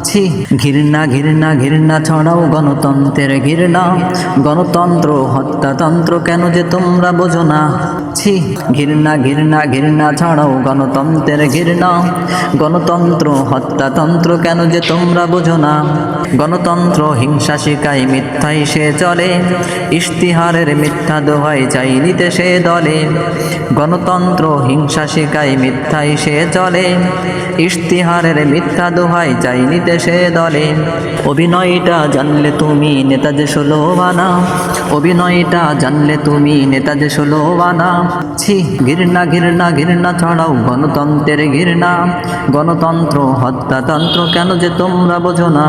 ছি ঘৃণা ঘৃণা ঘৃণা ছড়াও গণতন্ত্রের ঘৃণা, গণতন্ত্র হত্যাতন্ত্র কেন যে তোমরা বোঝো না। ছি ঘৃণা ঘৃণা ঘৃণা ছড়াও গণতন্ত্রের ঘৃণা, গণতন্ত্র হত্যাতন্ত্র কেন যে তোমরা বোঝো না। গণতন্ত্র হিংসা শিকায় মিথ্যাই সে চলে, ইশতিহারের মিথ্যা দোহাই চাই নিতে সে দলে। গণতন্ত্র হিংসা শিকায় মিথ্যাই সে চলে, ইশতিহারের মিথ্যা দোহাই চাই নিতে সে দলে। অভিনয়টা জানলে তুমি নেতা যে 16 আনা, অভিনয়টা জানলে তুমি নেতা যে 16 আনা। ছি ঘৃণা ঘৃণা ঘৃণা ছড়াও গণতন্ত্রের ঘৃণা, গণতন্ত্র হত্যাতন্ত্র কেন যে তোমরা বোঝো না।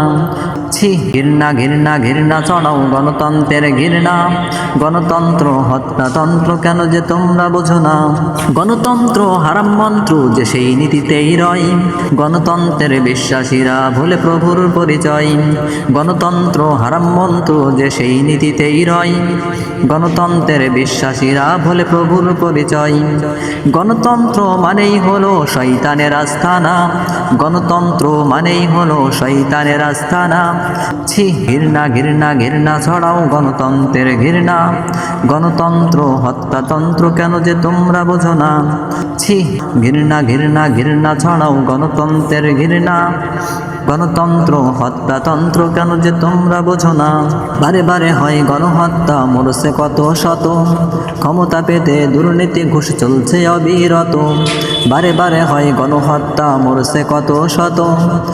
ছি ঘৃণা ঘৃণা ঘৃণা ছড়াও গণতন্ত্রের ঘৃণা, গণতন্ত্র হত্যাতন্ত্র কেন যে তোমরা বোঝো না। গণতন্ত্র হারাম মন্ত্র যে সেই নীতিতেই রয়, গণতন্ত্রের বিশ্বাসীরা ভুলে প্রভুর পরিচয়। গণতন্ত্র হারাম মন্ত্র যে সেই নীতিতেই রয়, গণতন্ত্রের বিশ্বাসীরা ভুলে প্রভুর পরিচয়। গণতন্ত্র মানেই হলো শয়তানের আস্তানা, গণতন্ত্র মানেই হলো শয়তানের আস্তানা। ছি ঘৃণা ঘৃণা ঘৃণা ছড়াও গণতন্ত্রের ঘৃণা, গণতন্ত্র হত্যাতন্ত্র কেন যে তোমরা বোঝো না। ছি ঘৃণা ঘৃণা ঘৃণা ছড়াও গণতন্ত্রের ঘৃণা, গণতন্ত্র হত্যাতন্ত্র কেন যে তোমরা বোঝো না। বারে বারে হয় গণহত্যা মরছে কত শত, ক্ষমতা পেতে দুর্নীতি ঘুষ চলছে অবিরত। বারে বারে হয় গণহত্যা মরছে কত শত,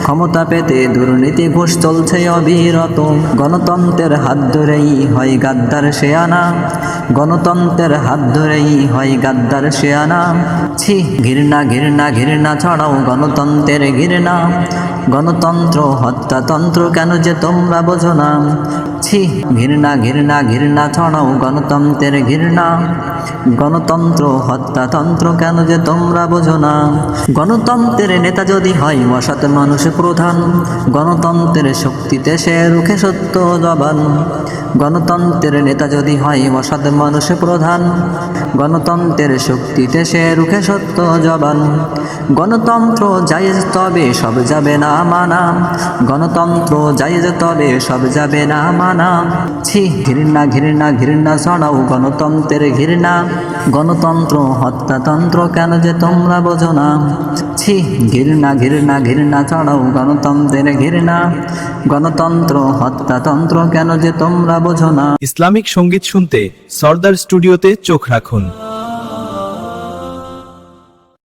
ক্ষমতা পেতে দুর্নীতি ঘুষ চলছে অবিরত। গণতন্ত্রের হাত ধরেই হয় গাদ্দার শেয়ানা, গণতন্ত্রের হাত ধরেই হয় গাদ্দার শেয়ানা। ছি ঘৃণা ঘৃণা ঘৃণা ছড়াও গণতন্ত্রের ঘৃণা, গণতন্ত্র হত্যাতন্ত্র কেন যে তোমরা বোঝো না। ছি ঘৃণা ঘৃণা ঘৃণা ছড়াও গণতন্ত্রের ঘৃণা, গণতন্ত্র হত্যাতন্ত্র কেন যে তোমরা বোঝো না। গণতন্ত্রের নেতা যদি হয় অসৎ মানুষ প্রধান, গণতন্ত্রের শক্তিতে সে রুখে সত্য জবান। গণতন্ত্রের নেতা যদি হয় অসৎ মানুষ প্রধান, গণতন্ত্রের শক্তিতে সে রুখে সত্য জবান। গণতন্ত্র জায়েজ তবে সব যাবে না মানা, গণতন্ত্র জায়েজ তবে সব যাবে না মানা। ছি ঘৃণা ঘৃণা ঘৃণা ছড়াও গণতন্ত্রের ঘৃণা, গণতন্ত্র হত্যাতন্ত্র কেন যে তোমরা বোঝো না। ছি ঘৃণা ঘৃণা ঘৃণা ছড়াও গণতন্ত্রের ঘৃণা, গণতন্ত্র হত্যাতন্ত্র কেন যে তোমরা বোঝো না। ইসলামিক সঙ্গীত শুনতে সরদার স্টুডিওতে চোখ রাখুন।